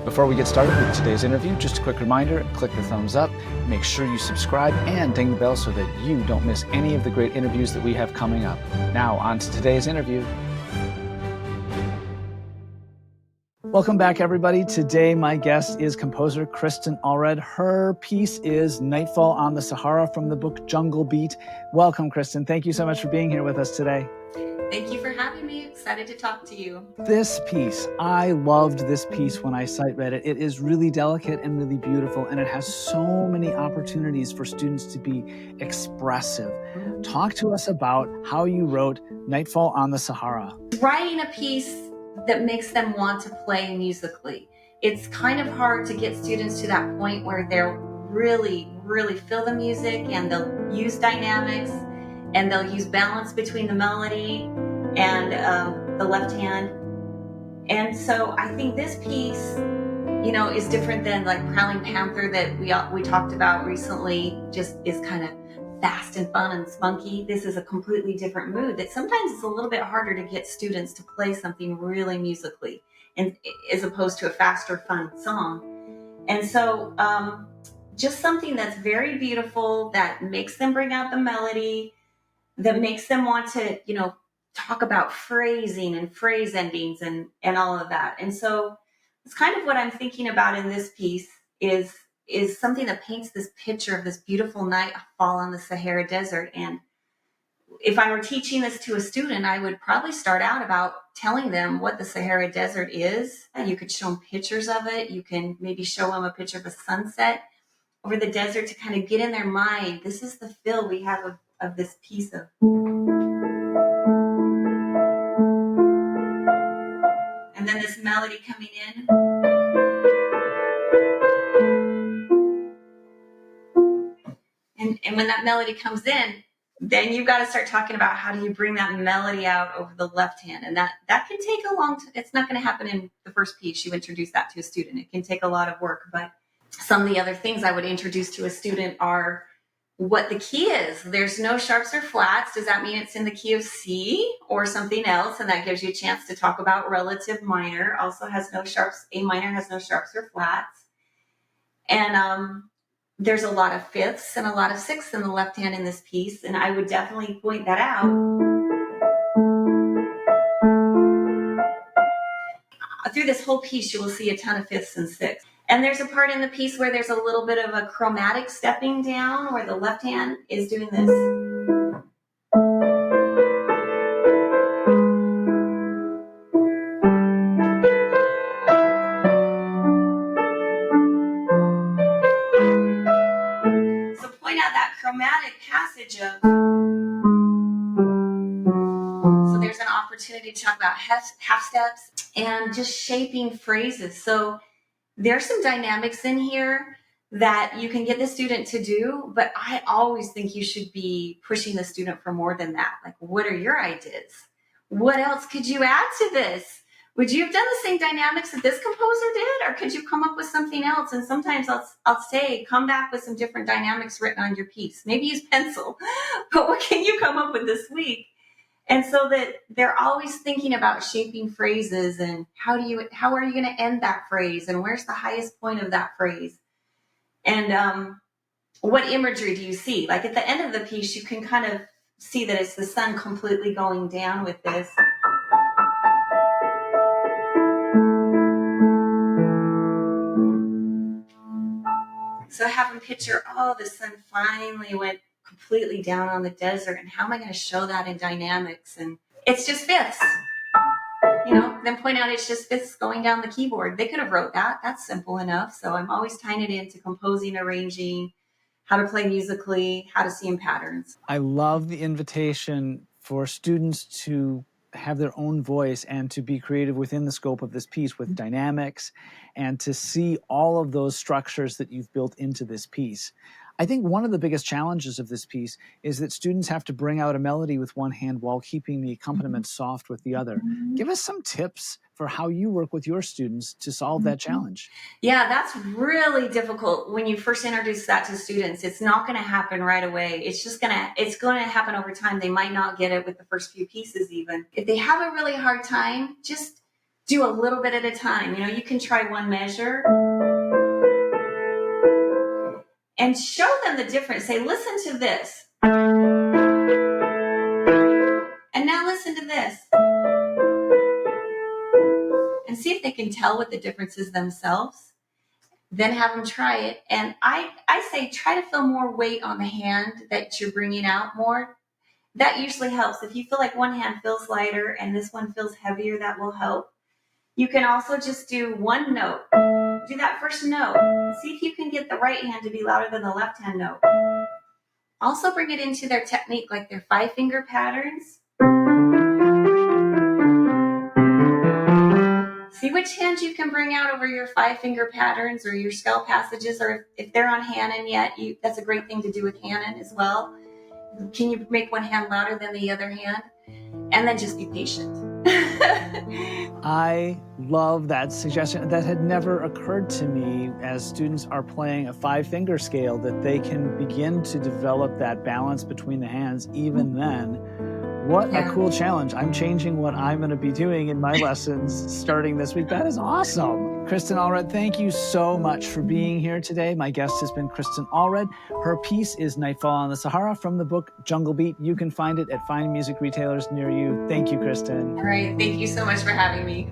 Before we get started with today's interview, just a quick reminder, click the thumbs up, make sure you subscribe and ding the bell so that you don't miss any of the great interviews that we have coming up. Now, on to today's interview. Welcome back, everybody. Today, my guest is composer Kristen Allred. Her piece is Nightfall on the Sahara from the book Jungle Beat. Welcome, Kristen. Thank you so much for being here with us today. Thank you for having me. Excited to talk to you. This piece, I loved this piece when I sight read it. It is really delicate and really beautiful, and it has so many opportunities for students to be expressive. Talk to us about how you wrote Nightfall on the Sahara. Writing a piece that makes them want to play musically. It's kind of hard to get students to that point where they'll really feel the music, and they'll use dynamics, and they'll use balance between the melody and the left hand. And so I think this piece, is different than like Prowling Panther that we talked about recently, just is kind of fast and fun and spunky. This is a completely different mood that sometimes it's a little bit harder to get students to play something really musically, and as opposed to a faster, fun song. And so just something that's very beautiful, that makes them bring out the melody, that makes them want to, talk about phrasing and phrase endings and all of that. And so it's kind of what I'm thinking about in this piece is something that paints this picture of this beautiful nightfall on the Sahara Desert. And if I were teaching this to a student, I would probably start out about telling them what the Sahara Desert is. You could show them pictures of it. You can maybe show them a picture of a sunset over the desert to kind of get in their mind. This is the feel we have of this piece of. And then this melody coming in. And when that melody comes in, then you've got to start talking about how do you bring that melody out over the left hand. And that can take a long time. It's not going to happen in the first piece. You introduce that to a student. It can take a lot of work. But some of the other things I would introduce to a student are what the key is. There's no sharps or flats. Does that mean it's in the key of C or something else? And that gives you a chance to talk about relative minor. Also has no sharps. A minor has no sharps or flats. And there's a lot of fifths and a lot of sixths in the left hand in this piece. And I would definitely point that out. Through this whole piece, you will see a ton of fifths and sixths. And there's a part in the piece where there's a little bit of a chromatic stepping down, where the left hand is doing this. So point out that chromatic passage of. So there's an opportunity to talk about half steps and just shaping phrases. So there's some dynamics in here that you can get the student to do, but I always think you should be pushing the student for more than that. Like, what are your ideas? What else could you add to this? Would you have done the same dynamics that this composer did, or could you come up with something else? And sometimes I'll say, come back with some different dynamics written on your piece. Maybe use pencil, but what can you come up with this week? And so that they're always thinking about shaping phrases and how are you going to end that phrase, and where's the highest point of that phrase, and what imagery do you see? Like at the end of the piece, you can kind of see that it's the sun completely going down with this. So have them picture, the sun finally went completely down on the desert, and how am I going to show that in dynamics? And it's just fifths, then point out it's just fifths going down the keyboard. They could have wrote that. That's simple enough. So I'm always tying it into composing, arranging, how to play musically, how to see in patterns. I love the invitation for students to have their own voice and to be creative within the scope of this piece with dynamics, and to see all of those structures that you've built into this piece. I think one of the biggest challenges of this piece is that students have to bring out a melody with one hand while keeping the accompaniment soft with the other. Give us some tips for how you work with your students to solve that challenge. Yeah, that's really difficult when you first introduce that to students. It's not going to happen right away. It's going to happen over time. They might not get it with the first few pieces even. If they have a really hard time, just do a little bit at a time. You know, you can try one measure and show them the difference. Say, listen to this. And now listen to this. And see if they can tell what the difference is themselves. Then have them try it. And I say try to feel more weight on the hand that you're bringing out more. That usually helps. If you feel like one hand feels lighter and this one feels heavier, that will help. You can also just do one note. Do that first note. See if you can get the right hand to be louder than the left hand note. Also bring it into their technique, like their 5-finger patterns. See which hand you can bring out over your 5-finger patterns or your scale passages, or if they're on Hanon yet, that's a great thing to do with Hanon as well. Can you make one hand louder than the other hand? And then just be patient. I love that suggestion. That had never occurred to me as students are playing a 5-finger scale, that they can begin to develop that balance between the hands even then. What a cool challenge. I'm changing what I'm going to be doing in my lessons starting this week. That is awesome. Kristen Allred, thank you so much for being here today. My guest has been Kristen Allred. Her piece is Nightfall on the Sahara from the book Jungle Beat. You can find it at fine music retailers near you. Thank you, Kristen. All right. Thank you so much for having me.